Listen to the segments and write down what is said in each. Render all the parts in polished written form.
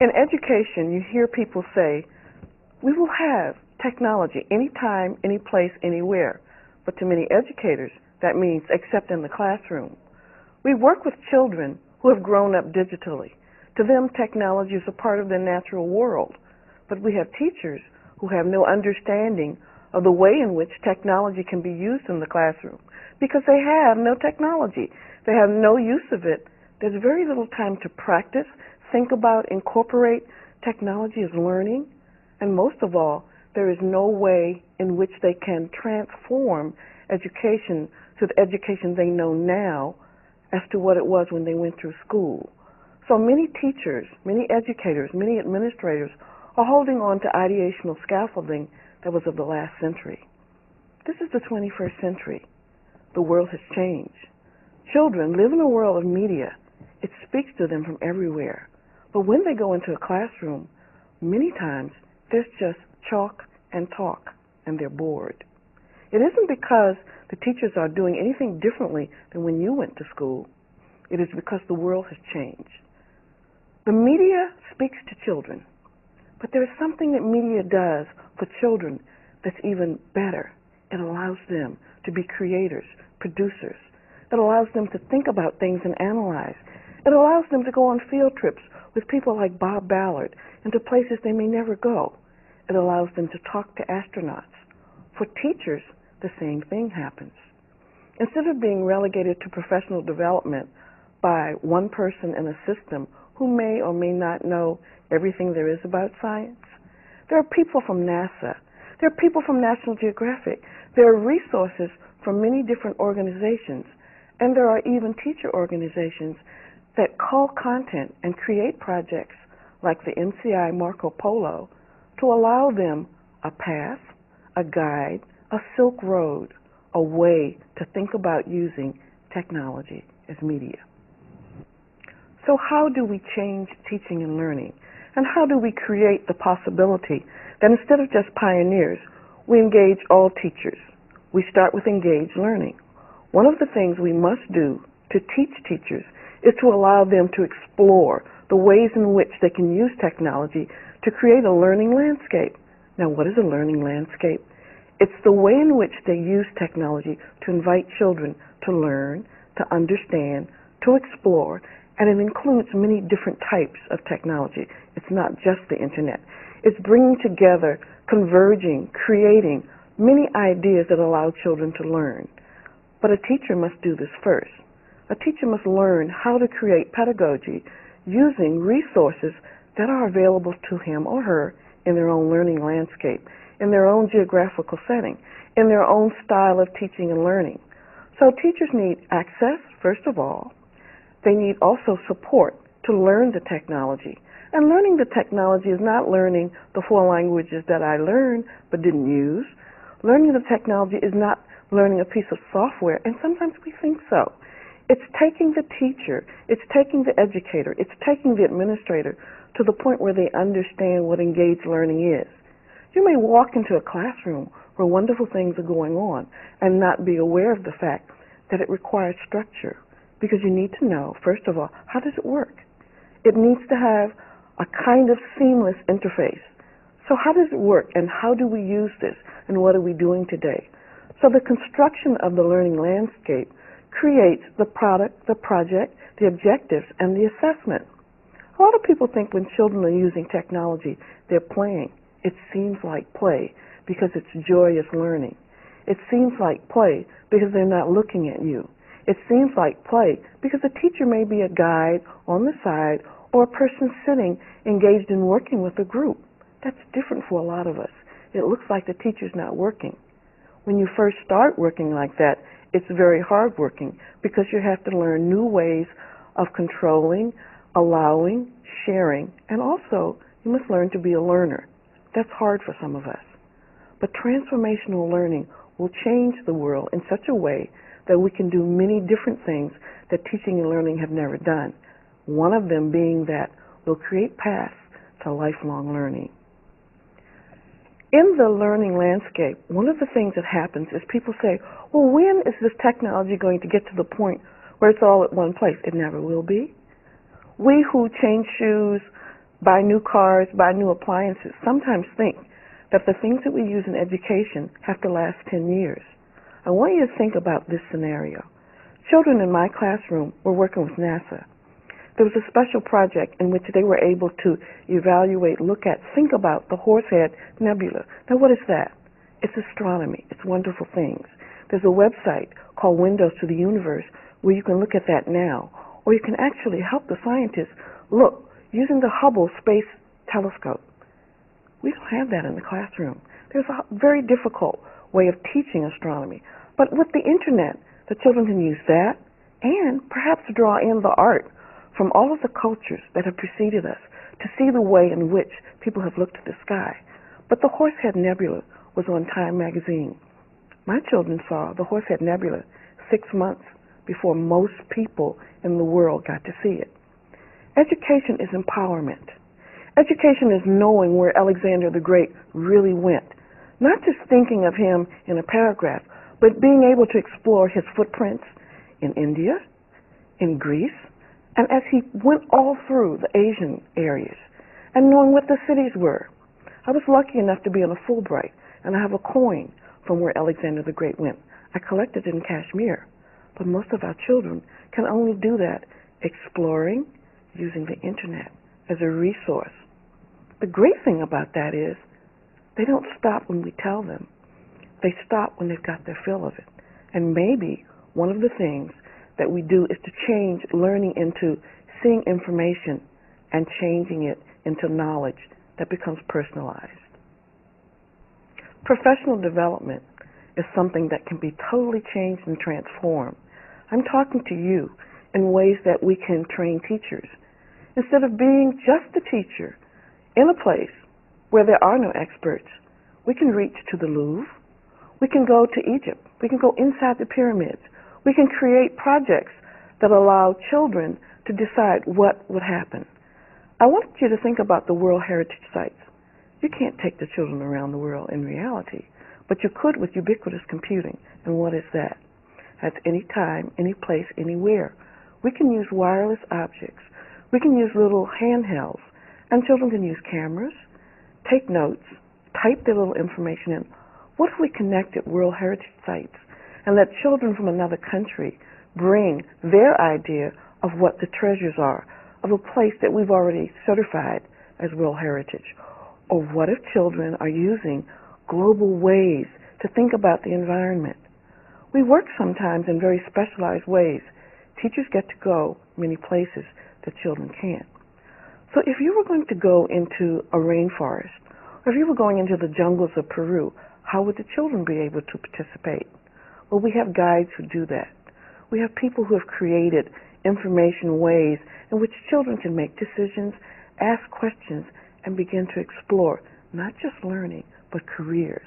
In education, you hear people say, we will have technology anytime, any place, anywhere. But to many educators, that means except in the classroom. We work with children who have grown up digitally. To them, technology is a part of their natural world. But we have teachers who have no understanding of the way in which technology can be used in the classroom because they have no technology. They have no use of it. There's very little time to practice, think about, incorporate technology as learning. And most of all, there is no way in which they can transform education to the education they know now as to what it was when they went through school. So many teachers, many educators, many administrators are holding on to ideational scaffolding that was of the last century. This is the 21st century. The world has changed. Children live in a world of media. It speaks to them from everywhere. But when they go into a classroom, many times there's just chalk and talk, and they're bored. It isn't because the teachers are doing anything differently than when you went to school. It is because the world has changed. The media speaks to children, but there is something that media does for children that's even better. It allows them to be creators, producers. It allows them to think about things and analyze. It allows them to go on field trips with people like Bob Ballard and to places they may never go. It allows them to talk to astronauts. For teachers, the same thing happens. Instead of being relegated to professional development by one person in a system who may or may not know everything there is about science, there are people from NASA. There are people from National Geographic. There are resources from many different organizations. And there are even teacher organizations that cull content and create projects like the MCI Marco Polo to allow them a path, a guide, a Silk Road, a way to think about using technology as media. So how do we change teaching and learning? And how do we create the possibility that instead of just pioneers, we engage all teachers? We start with engaged learning. One of the things we must do to teach teachers is to allow them to explore the ways in which they can use technology to create a learning landscape. Now, what is a learning landscape? It's the way in which they use technology to invite children to learn, to understand, to explore, and it includes many different types of technology. It's not just the internet. It's bringing together, converging, creating many ideas that allow children to learn. But a teacher must do this first. A teacher must learn how to create pedagogy using resources that are available to him or her in their own learning landscape, in their own geographical setting, in their own style of teaching and learning. So teachers need access, first of all. They need also support to learn the technology. And learning the technology is not learning the 4 languages that I learned but didn't use. Learning the technology is not learning a piece of software, and sometimes we think so. It's taking the teacher, it's taking the educator, it's taking the administrator to the point where they understand what engaged learning is. You may walk into a classroom where wonderful things are going on and not be aware of the fact that it requires structure, because you need to know, first of all, how does it work? It needs to have a kind of seamless interface. So how does it work, and how do we use this, and what are we doing today? So the construction of the learning landscape creates the product, the project, the objectives, and the assessment. A lot of people think when children are using technology, they're playing. It seems like play because it's joyous learning. It seems like play because they're not looking at you. It seems like play because the teacher may be a guide on the side or a person sitting engaged in working with a group. That's different for a lot of us. It looks like the teacher's not working. When you first start working like that, it's very hard working because you have to learn new ways of controlling, allowing, sharing, and also you must learn to be a learner. That's hard for some of us. But transformational learning will change the world in such a way that we can do many different things that teaching and learning have never done. One of them being that we'll create paths to lifelong learning. In the learning landscape, one of the things that happens is people say, well, when is this technology going to get to the point where it's all at one place? It never will be. We who change shoes buy new cars, buy new appliances, sometimes think that the things that we use in education have to last 10 years. I want you to think about this scenario. Children in my classroom were working with NASA. There was a special project in which they were able to evaluate, look at, think about the Horsehead Nebula. Now, what is that? It's astronomy. It's wonderful things. There's a website called Windows to the Universe where you can look at that now, or you can actually help the scientists look using the Hubble Space Telescope. We don't have that in the classroom. There's a very difficult way of teaching astronomy. But with the internet, the children can use that and perhaps draw in the art from all of the cultures that have preceded us to see the way in which people have looked at the sky. But the Horsehead Nebula was on Time magazine. My children saw the Horsehead Nebula 6 months before most people in the world got to see it. Education is empowerment. Education is knowing where Alexander the Great really went, not just thinking of him in a paragraph, but being able to explore his footprints in India, in Greece, and as he went all through the Asian areas, and knowing what the cities were. I was lucky enough to be on a Fulbright, and I have a coin from where Alexander the Great went. I collected it in Kashmir, but most of our children can only do that exploring, using the internet as a resource. The great thing about that is they don't stop when we tell them. They stop when they've got their fill of it. And maybe one of the things that we do is to change learning into seeing information and changing it into knowledge that becomes personalized. Professional development is something that can be totally changed and transformed. I'm talking to you in ways that we can train teachers. Instead of being just a teacher in a place where there are no experts, we can reach to the Louvre. We can go to Egypt. We can go inside the pyramids. We can create projects that allow children to decide what would happen. I want you to think about the World Heritage Sites. You can't take the children around the world in reality, but you could with ubiquitous computing. And what is that? That's anytime, any place, anywhere. We can use wireless objects. We can use little handhelds, and children can use cameras, take notes, type their little information in. What if we connected World Heritage Sites and let children from another country bring their idea of what the treasures are of a place that we've already certified as World Heritage? Or what if children are using global ways to think about the environment? We work sometimes in very specialized ways. Teachers get to go many places that children can't. So if you were going to go into a rainforest, or if you were going into the jungles of Peru, how would the children be able to participate? Well, we have guides who do that. We have people who have created information ways in which children can make decisions, ask questions, and begin to explore not just learning, but careers.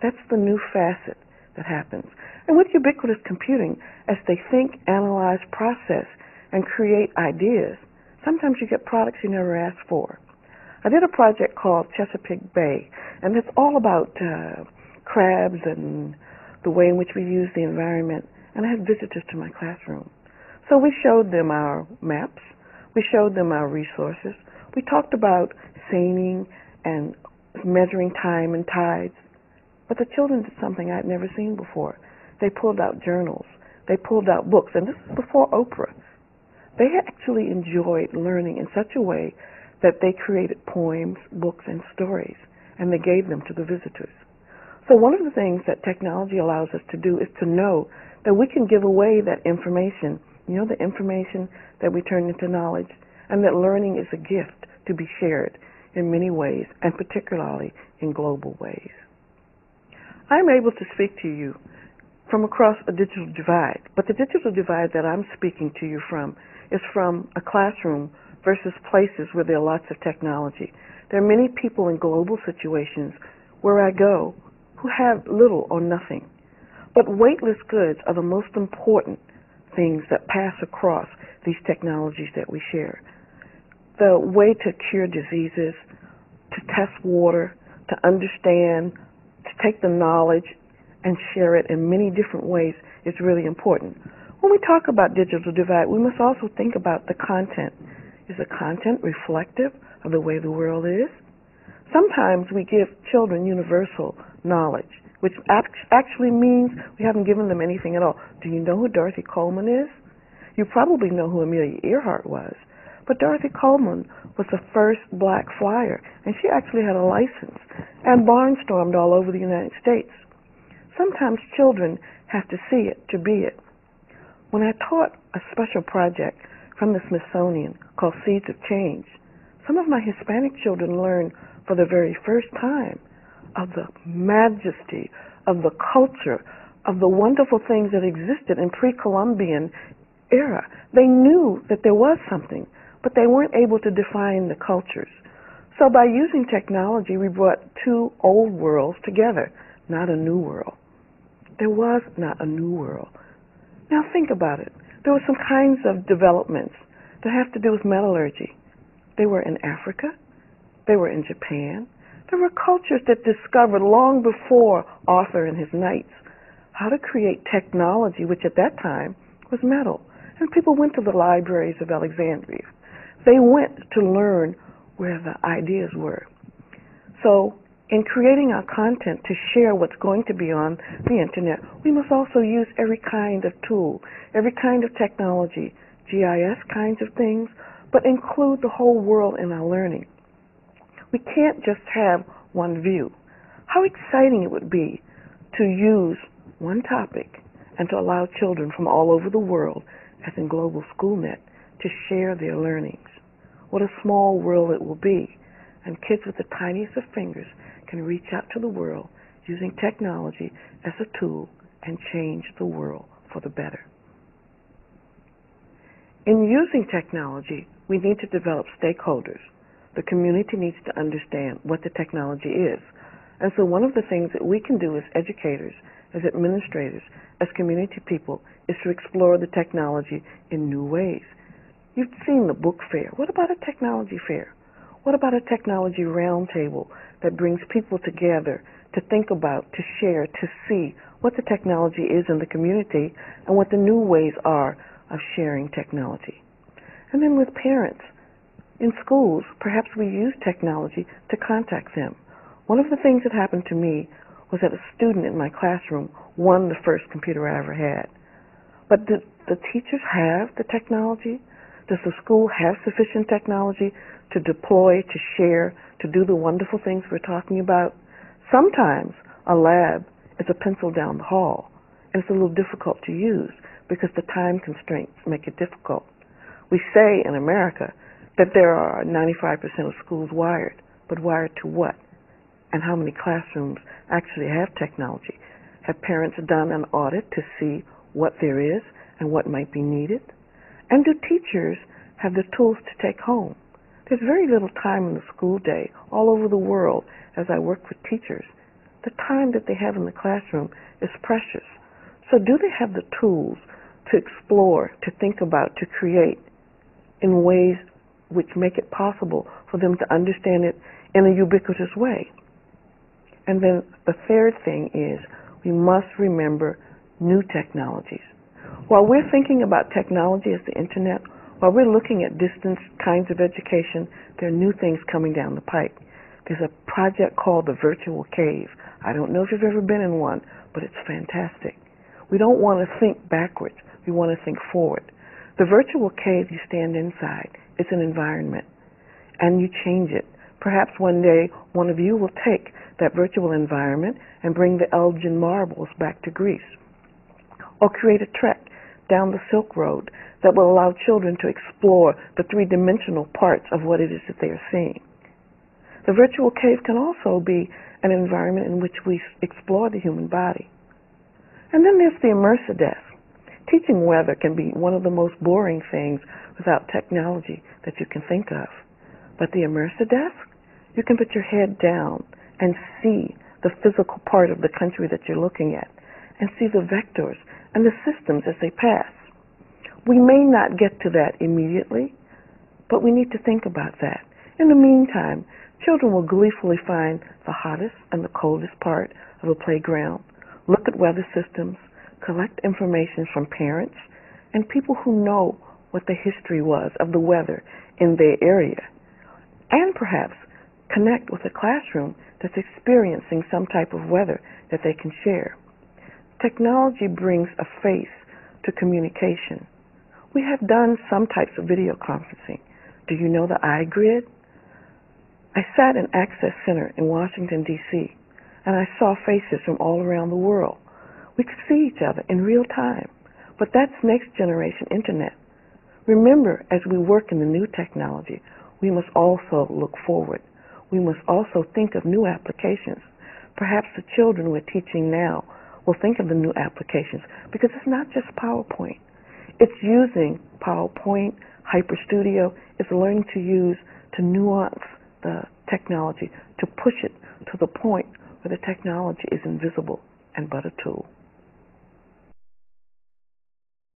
That's the new facet that happens. And with ubiquitous computing, as they think, analyze, process, and create ideas, sometimes you get products you never asked for. I did a project called Chesapeake Bay, and it's all about crabs and the way in which we use the environment. And I had visitors to my classroom. So we showed them our maps. We showed them our resources. We talked about seining and measuring time and tides. But the children did something I'd never seen before. They pulled out journals. They pulled out books. And this is before Oprah. They actually enjoyed learning in such a way that they created poems, books, and stories, and they gave them to the visitors. So one of the things that technology allows us to do is to know that we can give away that information, the information that we turn into knowledge, and that learning is a gift to be shared in many ways, and particularly in global ways. I'm able to speak to you from across a digital divide, but the digital divide that I'm speaking to you from is from a classroom versus places where there are lots of technology. There are many people in global situations where I go who have little or nothing. But weightless goods are the most important things that pass across these technologies that we share. The way to cure diseases, to test water, to understand, to take the knowledge and share it in many different ways is really important. When we talk about digital divide, we must also think about the content. Is the content reflective of the way the world is. Sometimes we give children universal knowledge, which actually means we haven't given them anything at all. Do you know who Dorothy Coleman is? You probably know who Amelia Earhart was. But Dorothy Coleman was the first black flyer, and she actually had a license and barnstormed all over the United States. Sometimes children have to see it to be it. When I taught a special project from the Smithsonian called Seeds of Change, some of my Hispanic children learned for the very first time of the majesty, of the culture, of the wonderful things that existed in pre-Columbian era. They knew that there was something, but they weren't able to define the cultures. So by using technology, we brought two old worlds together, not a new world. There was not a new world. Now think about it. There were some kinds of developments that have to do with metallurgy. They were in Africa. They were in Japan. There were cultures that discovered long before Arthur and his knights how to create technology, which at that time was metal. And people went to the libraries of Alexandria. They went to learn where the ideas were. So in creating our content to share what's going to be on the internet, we must also use every kind of tool, every kind of technology, GIS kinds of things, but include the whole world in our learning. We can't just have one view. How exciting it would be to use one topic and to allow children from all over the world, as in Global SchoolNet, to share their learnings. What a small world it will be, and kids with the tiniest of fingers can reach out to the world using technology as a tool and change the world for the better. In using technology, we need to develop stakeholders. The community needs to understand what the technology is. And so one of the things that we can do as educators, as administrators, as community people, is to explore the technology in new ways. You've seen the book fair. What about a technology fair? What about a technology roundtable that brings people together to think about, to share, to see what the technology is in the community and what the new ways are of sharing technology? And then with parents, in schools, perhaps we use technology to contact them. One of the things that happened to me was that a student in my classroom won the first computer I ever had. But do the teachers have the technology? Does the school have sufficient technology to deploy, to share, to do the wonderful things we're talking about? Sometimes a lab is a pencil down the hall, and it's a little difficult to use because the time constraints make it difficult. We say in America that there are 95% of schools wired, but wired to what? And how many classrooms actually have technology? Have parents done an audit to see what there is and what might be needed? And do teachers have the tools to take home? There's very little time in the school day all over the world as I work with teachers. The time that they have in the classroom is precious. So do they have the tools to explore, to think about, to create in ways which make it possible for them to understand it in a ubiquitous way? And then the third thing is we must remember new technologies. While we're thinking about technology as the internet, while we're looking at distance kinds of education, there are new things coming down the pike. There's a project called the Virtual Cave. I don't know if you've ever been in one, but it's fantastic. We don't want to think backwards. We want to think forward. The virtual cave, you stand inside. It's an environment, and you change it. Perhaps one day one of you will take that virtual environment and bring the Elgin marbles back to Greece, or create a trek down the Silk Road that will allow children to explore the three-dimensional parts of what it is that they are seeing. The virtual cave can also be an environment in which we explore the human body. And then there's the immersive desk. Teaching weather can be one of the most boring things without technology that you can think of. But the immersive desk, you can put your head down and see the physical part of the country that you're looking at, and see the vectors and the systems as they pass. We may not get to that immediately, but we need to think about that. In the meantime, children will gleefully find the hottest and the coldest part of a playground, look at weather systems, collect information from parents and people who know what the history was of the weather in their area. and perhaps connect with a classroom that's experiencing some type of weather that they can share. Technology brings a face to communication. We have done some types of video conferencing. Do you know the iGrid? I sat in Access Center in Washington, D.C., and I saw faces from all around the world. We could see each other in real time, but that's next generation internet. Remember, as we work in the new technology, we must also look forward. We must also think of new applications. Perhaps the children we're teaching now will think of the new applications, because it's not just PowerPoint. It's using PowerPoint, HyperStudio. It's learning to use, to nuance the technology, to push it to the point where the technology is invisible and but a tool.